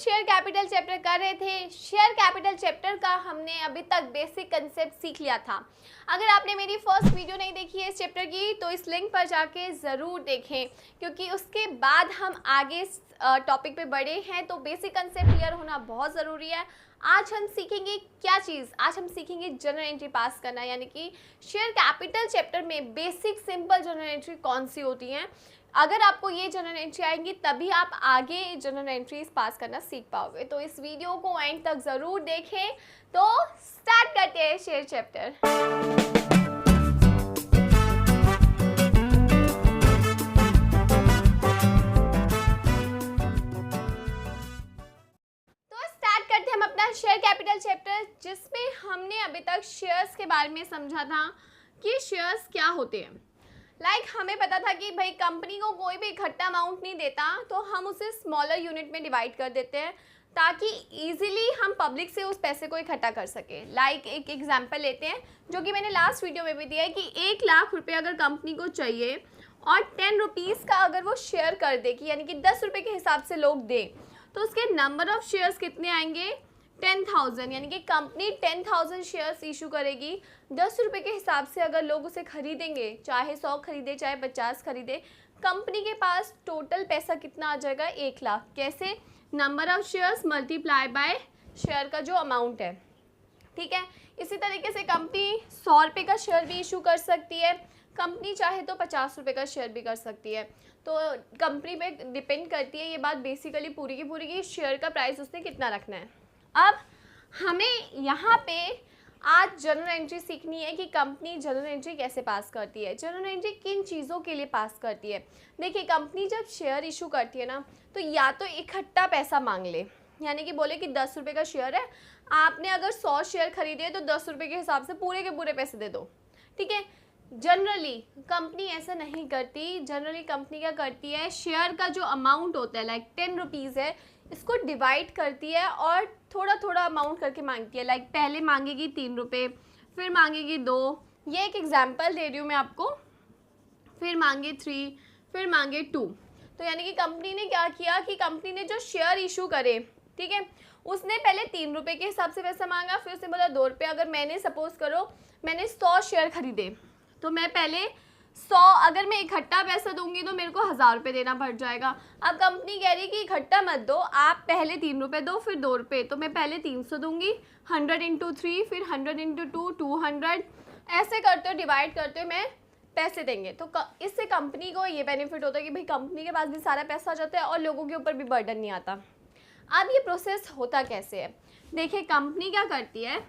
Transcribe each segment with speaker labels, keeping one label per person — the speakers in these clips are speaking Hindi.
Speaker 1: शेयर कैपिटल चैप्टर कर रहे थे। शेयर कैपिटल चैप्टर का हमने अभी तक बेसिक कंसेप्ट सीख लिया था। अगर आपने मेरी फर्स्ट वीडियो नहीं देखी है इस चैप्टर की तो इस लिंक पर जाके ज़रूर देखें, क्योंकि उसके बाद हम आगे टॉपिक पे बढ़े हैं तो बेसिक कंसेप्ट क्लियर होना बहुत ज़रूरी है। आज हम सीखेंगे क्या चीज़, आज हम सीखेंगे जनरल एंट्री पास करना, यानी कि शेयर कैपिटल चैप्टर में बेसिक सिंपल जनरल एंट्री कौन सी होती हैं। अगर आपको ये जनरल एंट्री आएंगी तभी आप आगे जनरल एंट्रीज पास करना सीख पाओगे। तो इस वीडियो को एंड तक ज़रूर देखें। तो स्टार्ट करते हैं शेयर चैप्टर। हम अपना शेयर कैपिटल चैप्टर, जिसमें हमने अभी तक शेयर्स के बारे में समझा था कि शेयर्स क्या होते हैं। हमें पता था कि भाई कंपनी को कोई भी इकट्ठा अमाउंट नहीं देता तो हम उसे स्मॉलर यूनिट में डिवाइड कर देते हैं ताकि इजीली हम पब्लिक से उस पैसे को इकट्ठा कर सके। एक एग्जांपल लेते हैं जो कि मैंने लास्ट वीडियो में भी दिया है कि 1 लाख रुपए अगर कंपनी को चाहिए और 10 रुपीज़ का अगर वो शेयर कर दे कि यानी कि 10 रुपये के हिसाब से लोग दें तो उसके नंबर ऑफ शेयर्स कितने आएंगे, 10,000। यानी कि कंपनी 10,000 शेयर्स इशू करेगी। 10 रुपये के हिसाब से अगर लोग उसे खरीदेंगे, चाहे 100 खरीदे चाहे 50 खरीदे, कंपनी के पास टोटल पैसा कितना आ जाएगा, 1 लाख। कैसे, number of shares multiply by share का जो अमाउंट है। ठीक है, इसी तरीके से कंपनी 100 रुपये का शेयर भी इशू कर सकती है, कंपनी चाहे तो 50 रुपये का शेयर भी कर सकती है। तो कंपनी पे डिपेंड करती है ये बात बेसिकली पूरी की पूरी, की शेयर का प्राइस उसने कितना रखना है। अब हमें यहाँ पे आज जनरल एंट्री सीखनी है कि कंपनी जनरल एंट्री कैसे पास करती है, जनरल एंट्री किन चीज़ों के लिए पास करती है। देखिए, कंपनी जब शेयर इशू करती है ना तो या तो इकट्ठा पैसा मांग ले, यानी कि बोले कि 10 रुपये का शेयर है, आपने अगर 100 शेयर खरीदे तो 10 रुपये के हिसाब से पूरे के पूरे पैसे दे दो। ठीक है, जनरली कंपनी ऐसा नहीं करती। जनरली कंपनी क्या करती है, शेयर का जो अमाउंट होता है 10 रुपीज़ है, इसको डिवाइड करती है और थोड़ा थोड़ा अमाउंट करके मांगती है। पहले मांगेगी 3 रुपये, फिर मांगेगी 2, ये एक एग्जांपल दे रही हूँ मैं आपको, फिर मांगे 3, फिर मांगे 2। तो यानी कि कंपनी ने क्या किया कि कंपनी ने जो शेयर इशू करे, ठीक है, उसने पहले 3 रुपये के हिसाब से पैसा मांगा, फिर उसने बोला 2 रुपये। अगर मैंने सपोज करो मैंने 100 शेयर खरीदे तो मैं पहले 100, अगर मैं इकट्ठा पैसा दूंगी तो मेरे को 1000 रुपये देना पड़ जाएगा। अब कंपनी कह रही कि इकट्ठा मत दो, आप पहले 3 रुपये दो फिर 2 रुपये, तो मैं पहले 300 दूंगी, 100 इंटू 3, फिर 100 इंटू 2, 200, ऐसे करते हुए डिवाइड करते हुए मैं पैसे देंगे। तो इससे कंपनी को ये बेनिफिट होता है कि भाई कंपनी के पास भी सारा पैसा आ जाता है और लोगों के ऊपर भी बर्डन नहीं आता। अब ये प्रोसेस होता कैसे है, देखिए कंपनी क्या करती है,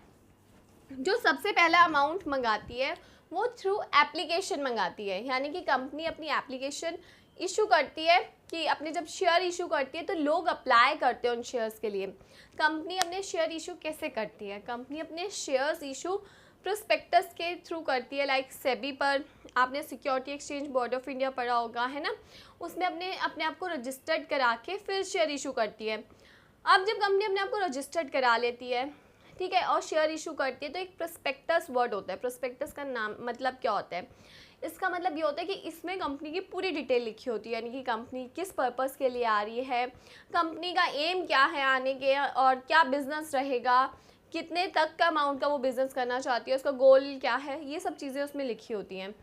Speaker 1: जो सबसे पहला अमाउंट मंगाती है वो थ्रू एप्लीकेशन मंगाती है। यानी कि कंपनी अपनी एप्लीकेशन इशू करती है कि अपने जब शेयर इशू करती है तो लोग अप्लाई करते हैं उन शेयर्स के लिए। कंपनी अपने शेयर इशू कैसे करती है, कंपनी अपने शेयर्स इशू प्रोस्पेक्टस के थ्रू करती है। सेबी पर आपने security exchange board of India पढ़ा होगा, है ना, उसमें अपने आप को रजिस्टर्ड करा के फिर शेयर इशू करती है। अब जब कंपनी अपने आप को रजिस्टर्ड करा लेती है, ठीक है, और शेयर इशू करती है तो एक प्रोस्पेक्टस वर्ड होता है। प्रोस्पेक्टस का नाम मतलब क्या होता है, इसका मतलब ये होता है कि इसमें कंपनी की पूरी डिटेल लिखी होती है, यानी कि कंपनी किस पर्पस के लिए आ रही है, कंपनी का एम क्या है आने के, और क्या बिजनेस रहेगा, कितने तक का अमाउंट का वो बिज़नेस करना चाहती है, उसका गोल क्या है, ये सब चीज़ें उसमें लिखी होती हैं।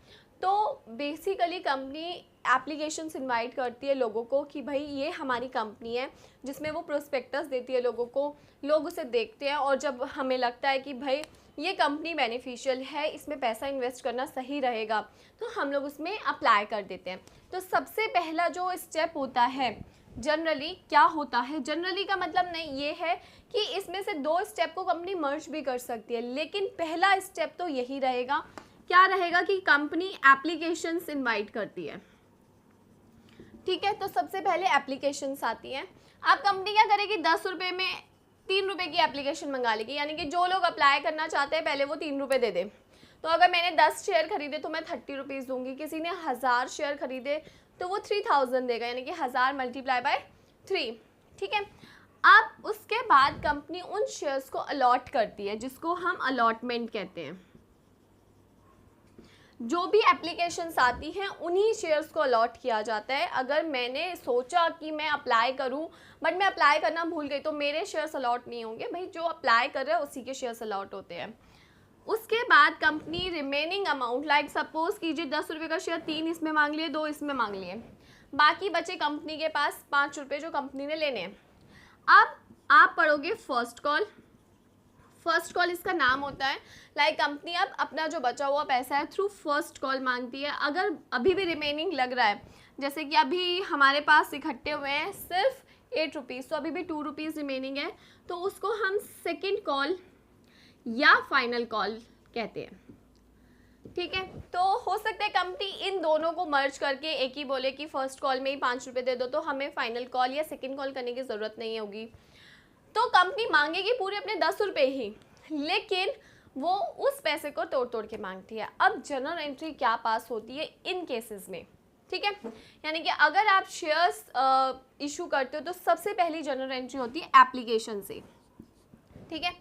Speaker 1: तो बेसिकली कंपनी एप्लीकेशंस इनवाइट करती है लोगों को कि भाई ये हमारी कंपनी है, जिसमें वो प्रोस्पेक्टस देती है लोगों को, लोग उसे देखते हैं और जब हमें लगता है कि भाई ये कंपनी बेनिफिशियल है, इसमें पैसा इन्वेस्ट करना सही रहेगा, तो हम लोग उसमें अप्लाई कर देते हैं। तो सबसे पहला जो स्टेप होता है जनरली क्या होता है, जनरली का मतलब नहीं ये है कि इसमें से 2 स्टेप को कंपनी मर्ज भी कर सकती है, लेकिन पहला स्टेप तो यही रहेगा, क्या रहेगा कि कंपनी एप्लीकेशंस इनवाइट करती है। ठीक है, तो सबसे पहले एप्लीकेशंस आती हैं। अब कंपनी क्या करेगी, 10 रुपये में 3 रुपये की एप्लीकेशन मंगा लेगी, यानी कि जो लोग अप्लाई करना चाहते हैं पहले वो 3 रुपये दे दे। तो अगर मैंने 10 शेयर खरीदे तो मैं 30 रुपीज़ दूंगी, किसी ने 1000 शेयर खरीदे तो वो 3000 देगा, यानी कि 1000 मल्टीप्लाई बाय 3। ठीक है, अब उसके बाद कंपनी उन शेयर्स को अलॉट करती है, जिसको हम अलॉटमेंट कहते हैं। जो भी एप्लीकेशंस आती हैं उन्हीं शेयर्स को अलॉट किया जाता है। अगर मैंने सोचा कि मैं अप्लाई करूं बट मैं अप्लाई करना भूल गई तो मेरे शेयर्स अलॉट नहीं होंगे भाई, जो अप्लाई कर रहे हैं उसी के शेयर्स अलॉट होते हैं। उसके बाद company remaining amount, like suppose कीजिए 10 रुपये का शेयर 3 इसमें मांग लिए, 2 इसमें मांग लिए, बाकी बचे कंपनी के पास 5 रुपये जो कंपनी ने लेने हैं। अब आप पढ़ोगे फर्स्ट कॉल। फर्स्ट कॉल इसका नाम होता है, लाइक कंपनी अब अपना जो बचा हुआ पैसा है थ्रू फर्स्ट कॉल मांगती है। अगर अभी भी रिमेनिंग लग रहा है, जैसे कि अभी हमारे पास इकट्ठे हुए हैं सिर्फ 8 रुपीज़, तो अभी भी 2 रुपीज़ रिमेनिंग है, तो उसको हम सेकेंड कॉल या फाइनल कॉल कहते हैं। ठीक है, तो हो सकता है कंपनी इन दोनों को मर्ज करके एक ही बोले कि फर्स्ट कॉल में ही 5 रुपये दे दो, तो हमें फाइनल कॉल या सेकेंड कॉल करने की ज़रूरत नहीं होगी। तो कंपनी मांगेगी पूरे अपने 10 रुपये ही, लेकिन वो उस पैसे को तोड़ तोड़ के मांगती है। अब जनरल एंट्री क्या पास होती है इन केसेस में, ठीक है, यानी कि अगर आप शेयर्स इशू करते हो तो सबसे पहली जनरल एंट्री होती है एप्लीकेशन से। ठीक है,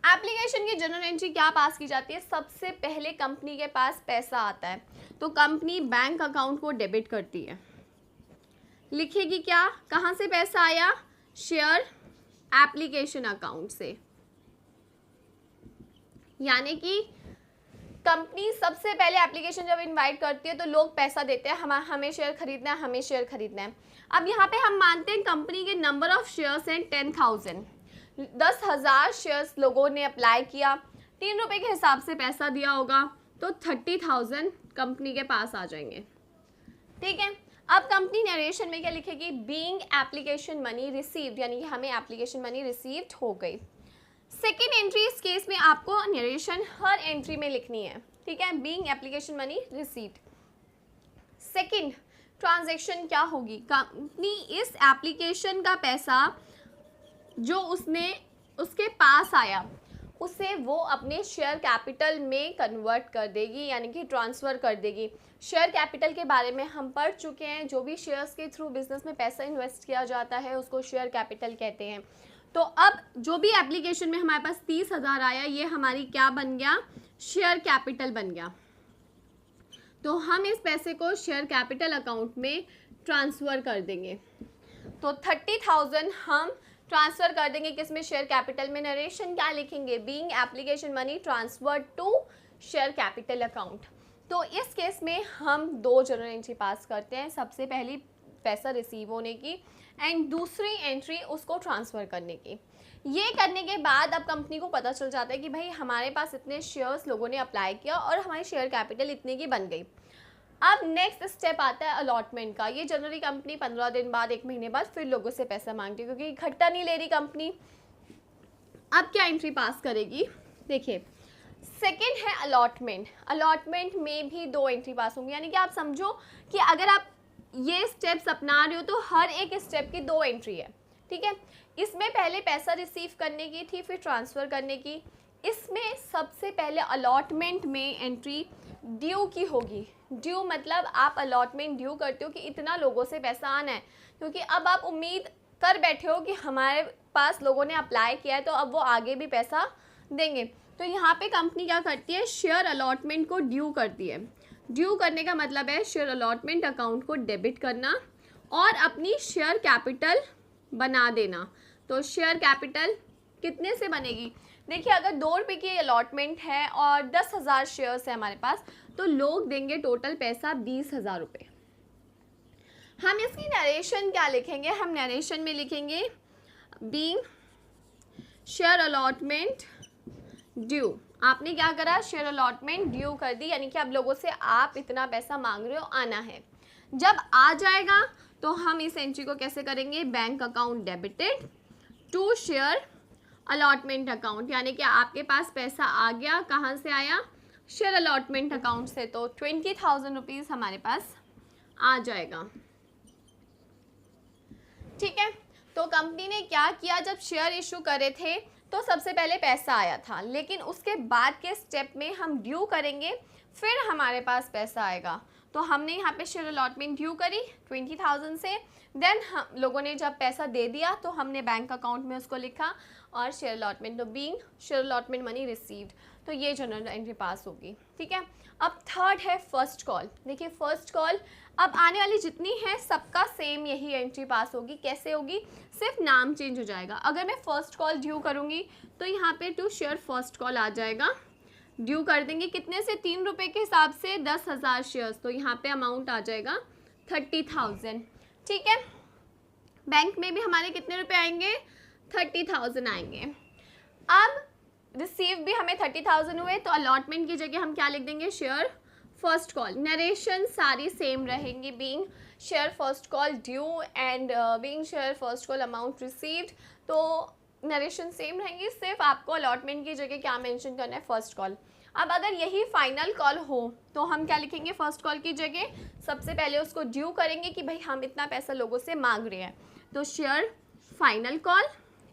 Speaker 1: एप्लीकेशन की जनरल एंट्री क्या पास की जाती है, सबसे पहले कंपनी के पास पैसा आता है तो कंपनी बैंक अकाउंट को डेबिट करती है। लिखेगी क्या, कहाँ से पैसा आया, शेयर एप्लीकेशन अकाउंट से। यानी कि कंपनी सबसे पहले एप्लीकेशन जब इनवाइट करती है तो लोग पैसा देते हैं, हमें शेयर खरीदना है, हमें शेयर खरीदना है। अब यहाँ पे हम मानते हैं कंपनी के नंबर ऑफ शेयर्स हैं 10,000, 10,000 शेयर्स लोगों ने अप्लाई किया, 3 रुपये के हिसाब से पैसा दिया होगा, तो 30,000 कंपनी के पास आ जाएंगे। ठीक है, अब कंपनी नरेशन में क्या लिखेगी, बीइंग एप्लीकेशन मनी रिसीव्ड, यानी कि हमें एप्लीकेशन मनी रिसीव्ड हो गई। सेकेंड एंट्री इस केस में आपको नरेशन हर एंट्री में लिखनी है। ठीक है, being application money received. Second transaction क्या होगी, कंपनी इस एप्लीकेशन का पैसा जो उसके पास आया उसे वो अपने शेयर कैपिटल में कन्वर्ट कर देगी, यानी कि ट्रांसफ़र कर देगी। शेयर कैपिटल के बारे में हम पढ़ चुके हैं, जो भी शेयर्स के थ्रू बिजनेस में पैसा इन्वेस्ट किया जाता है उसको शेयर कैपिटल कहते हैं। तो अब जो भी एप्लीकेशन में हमारे पास 30,000 आया, ये हमारी क्या बन गया, शेयर कैपिटल बन गया। तो हम इस पैसे को शेयर कैपिटल अकाउंट में ट्रांसफ़र कर देंगे। तो 30,000 हम ट्रांसफ़र कर देंगे किसमें, शेयर कैपिटल में। नरेशन क्या लिखेंगे, being application money transfer to share capital account. तो इस केस में हम 2 जनरल एंट्री पास करते हैं, सबसे पहली पैसा रिसीव होने की एंड दूसरी एंट्री उसको ट्रांसफ़र करने की। ये करने के बाद अब कंपनी को पता चल जाता है कि भाई हमारे पास इतने शेयर्स लोगों ने अप्लाई किया और हमारी शेयर कैपिटल इतने की बन गई। अब नेक्स्ट स्टेप आता है अलॉटमेंट का। ये जनरली कंपनी 15 दिन बाद, 1 महीने बाद फिर लोगों से पैसा मांगती है, क्योंकि इकट्ठा नहीं ले रही कंपनी। अब क्या एंट्री पास करेगी, देखिए सेकंड है अलॉटमेंट। अलॉटमेंट में भी 2 एंट्री पास होंगी, यानी कि आप समझो कि अगर आप ये स्टेप्स अपना रहे हो तो हर एक स्टेप की 2 एंट्री है। ठीक है, इसमें पहले पैसा रिसीव करने की थी, फिर ट्रांसफ़र करने की। इसमें सबसे पहले अलॉटमेंट में एंट्री ड्यू की होगी। ड्यू मतलब आप अलॉटमेंट ड्यू करते हो कि इतना लोगों से पैसा आना है, क्योंकि अब आप उम्मीद कर बैठे हो कि हमारे पास लोगों ने अप्लाई किया है तो अब वो आगे भी पैसा देंगे। तो यहाँ पे कंपनी क्या करती है, शेयर अलॉटमेंट को ड्यू करती है। ड्यू करने का मतलब है शेयर अलॉटमेंट अकाउंट को डेबिट करना और अपनी शेयर कैपिटल बना देना। तो शेयर कैपिटल कितने से बनेगी, देखिए अगर 2 रुपये की अलॉटमेंट है और 10,000 शेयर्स है हमारे पास, तो लोग देंगे टोटल पैसा 20,000 रुपये। हम इसकी नरेशन क्या लिखेंगे, हम नरेशन में लिखेंगे बीइंग शेयर अलॉटमेंट ड्यू। आपने क्या करा, शेयर अलॉटमेंट ड्यू कर दी, यानी कि अब लोगों से आप इतना पैसा मांग रहे हो, आना है। जब आ जाएगा तो हम इस एंट्री को कैसे करेंगे, bank account debited to share allotment account, यानी कि आपके पास पैसा आ गया, कहाँ से आया, शेयर अलॉटमेंट अकाउंट से। तो 20,000 रुपीज़ हमारे पास आ जाएगा। ठीक है, तो कंपनी ने क्या किया, जब शेयर इशू करे थे तो सबसे पहले पैसा आया था, लेकिन उसके बाद के स्टेप में हम ड्यू करेंगे, फिर हमारे पास पैसा आएगा। तो हमने यहाँ पे शेयर अलॉटमेंट ड्यू करी 20,000 से, देन हम लोगों ने जब पैसा दे दिया तो हमने बैंक अकाउंट में उसको लिखा और शेयर अलॉटमेंट तो being share allotment money received, तो ये जनरल एंट्री पास होगी। ठीक है, अब थर्ड है फर्स्ट कॉल। देखिए फर्स्ट कॉल, अब आने वाली जितनी है सबका सेम यही एंट्री पास होगी। कैसे होगी, सिर्फ नाम चेंज हो जाएगा। अगर मैं फर्स्ट कॉल ड्यू करूँगी तो यहाँ पे टू शेयर फर्स्ट कॉल आ जाएगा, ड्यू कर देंगे कितने से, 3 रुपये के हिसाब से 10,000 शेयर्स, तो यहाँ पे अमाउंट आ जाएगा 30,000। ठीक है, बैंक में भी हमारे कितने रुपए आएंगे, 30,000 आएंगे। अब रिसीव भी हमें 30,000 हुए, तो अलॉटमेंट की जगह हम क्या लिख देंगे, शेयर फर्स्ट कॉल। नरेशन सारी सेम रहेंगी, being share first call due and being share first call amount received, तो नरेशन सेम रहेंगी, सिर्फ आपको अलॉटमेंट की जगह क्या मेंशन करना है, फर्स्ट कॉल। अब अगर यही फाइनल कॉल हो तो हम क्या लिखेंगे, फर्स्ट कॉल की जगह सबसे पहले उसको ड्यू करेंगे कि भाई हम इतना पैसा लोगों से मांग रहे हैं, तो शेयर फाइनल कॉल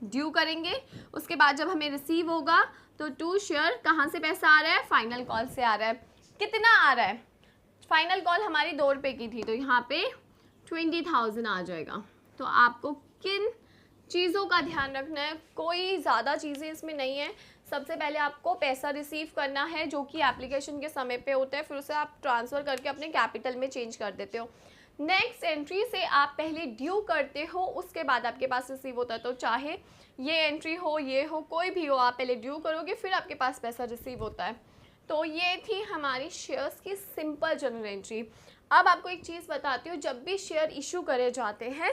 Speaker 1: ड्यू करेंगे। उसके बाद जब हमें रिसीव होगा तो टू शेयर कहाँ से पैसा आ रहा है, फाइनल कॉल से आ रहा है। कितना आ रहा है, फाइनल कॉल हमारी 2 रुपये की थी, तो यहाँ पे 20,000 आ जाएगा। तो आपको किन चीज़ों का ध्यान रखना है, कोई ज़्यादा चीज़ें इसमें नहीं है। सबसे पहले आपको पैसा रिसीव करना है जो कि एप्लीकेशन के समय पे होता है, फिर उसे आप ट्रांसफ़र करके अपने कैपिटल में चेंज कर देते हो। नेक्स्ट एंट्री से आप पहले ड्यू करते हो, उसके बाद आपके पास रिसीव होता है। तो चाहे ये एंट्री हो, ये हो, कोई भी हो, आप पहले ड्यू करोगे फिर आपके पास पैसा रिसीव होता है। तो ये थी हमारी शेयर्स की सिंपल जनरल एंट्री। अब आपको एक चीज़ बताती हूँ, जब भी शेयर इशू करे जाते हैं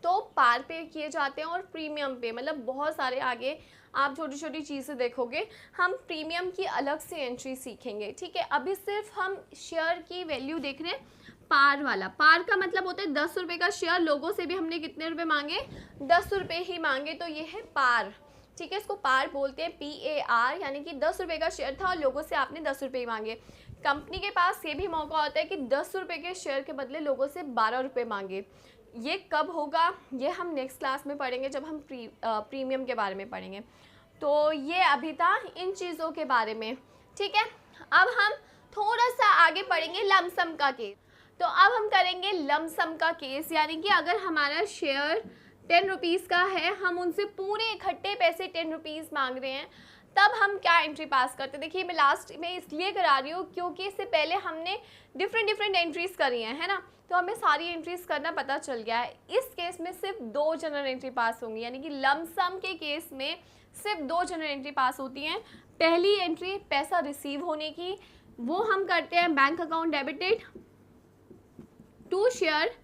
Speaker 1: तो पार पे किए जाते हैं और प्रीमियम पे, मतलब बहुत सारे आगे आप छोटी छोटी चीज़ें देखोगे। हम प्रीमियम की अलग से एंट्री सीखेंगे। ठीक है, अभी सिर्फ हम शेयर की वैल्यू देख रहे हैं, पार वाला। पार का मतलब होता है 10 रुपये का शेयर, लोगों से भी हमने कितने रुपए मांगे, 10 रुपये ही मांगे, तो ये है पार। ठीक है, इसको पार बोलते हैं, PAR, यानी कि 10 रुपये का शेयर था और लोगों से आपने 10 रुपये ही मांगे। कंपनी के पास ये भी मौका होता है कि 10 रुपये के शेयर के बदले लोगों से 12 रुपये मांगे। ये कब होगा, ये हम नेक्स्ट क्लास में पढ़ेंगे जब हम प्रीमियम के बारे में पढ़ेंगे। तो ये अभी था इन चीज़ों के बारे में। ठीक है, अब हम थोड़ा सा आगे पढ़ेंगे लमसम का केस। तो अब हम करेंगे लमसम का केस, यानी कि अगर हमारा शेयर 10 रुपीज़ का है, हम उनसे पूरे इकट्ठे पैसे 10 रुपीज़ मांग रहे हैं, तब हम क्या एंट्री पास करते हैं। देखिए मैं लास्ट में इसलिए करा रही हूँ क्योंकि इससे पहले हमने डिफरेंट एंट्रीज़ करी हैं, है ना, तो हमें सारी एंट्रीज़ करना पता चल गया है। इस केस में सिर्फ 2 जनरल एंट्री पास होंगी, यानी कि लमसम के केस में सिर्फ 2 जनरल एंट्री पास होती हैं। पहली एंट्री पैसा रिसीव होने की, वो हम करते हैं bank account debited to share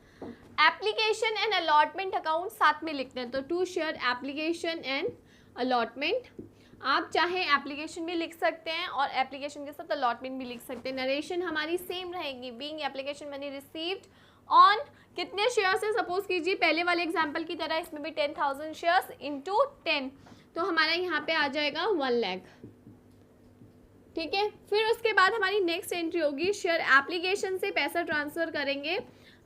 Speaker 1: application and allotment account, साथ में लिखते हैं, तो to share application and allotment. आप चाहे एप्लीकेशन भी लिख सकते हैं और एप्लीकेशन के साथ अलॉटमेंट भी लिख सकते हैं। नरेशन हमारी सेम रहेगी, being application money received on कितने शेयर्स है, सपोज कीजिए पहले वाले एग्जांपल की तरह इसमें भी 10,000 शेयर्स इंटू 10, तो हमारा यहाँ पे आ जाएगा 1 लाख। ठीक है, फिर उसके बाद हमारी नेक्स्ट एंट्री होगी, शेयर एप्लीकेशन से पैसा ट्रांसफ़र करेंगे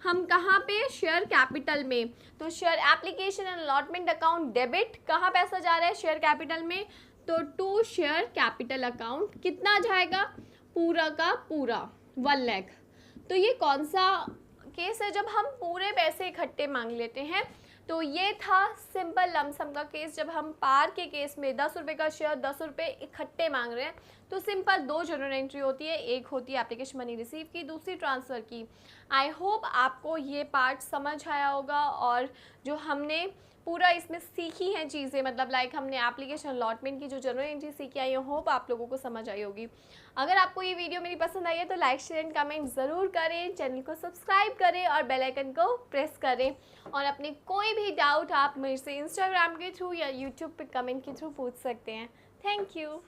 Speaker 1: हम कहाँ पे, शेयर कैपिटल में। तो share application and allotment account debit, कहाँ पैसा जा रहा है, शेयर कैपिटल में, तो टू शेयर कैपिटल अकाउंट कितना जाएगा, पूरा का पूरा 1 लाख। तो ये कौन सा केस है, जब हम पूरे पैसे इकट्ठे मांग लेते हैं। तो ये था सिंपल लमसम का केस, जब हम पार के केस में 10 रुपये का शेयर 10 रुपये इकट्ठे मांग रहे हैं, तो सिंपल 2 जनरल एंट्री होती है, एक होती है एप्लीकेशन मनी रिसीव की, दूसरी ट्रांसफ़र की। आई होप आपको ये पार्ट समझ आया होगा, और जो हमने पूरा इसमें सीखी हैं चीज़ें, मतलब लाइक हमने एप्लीकेशन अलॉटमेंट की जो जनरल एंट्री सीखी आई, होप आप लोगों को समझ आई होगी। अगर आपको ये वीडियो मेरी पसंद आई है तो लाइक शेयर एंड कमेंट ज़रूर करें, चैनल को सब्सक्राइब करें और बेल आइकन को प्रेस करें, और अपने कोई भी डाउट आप मेरे से इंस्टाग्राम के थ्रू या यूट्यूब पे कमेंट के थ्रू पूछ सकते हैं। Thank you.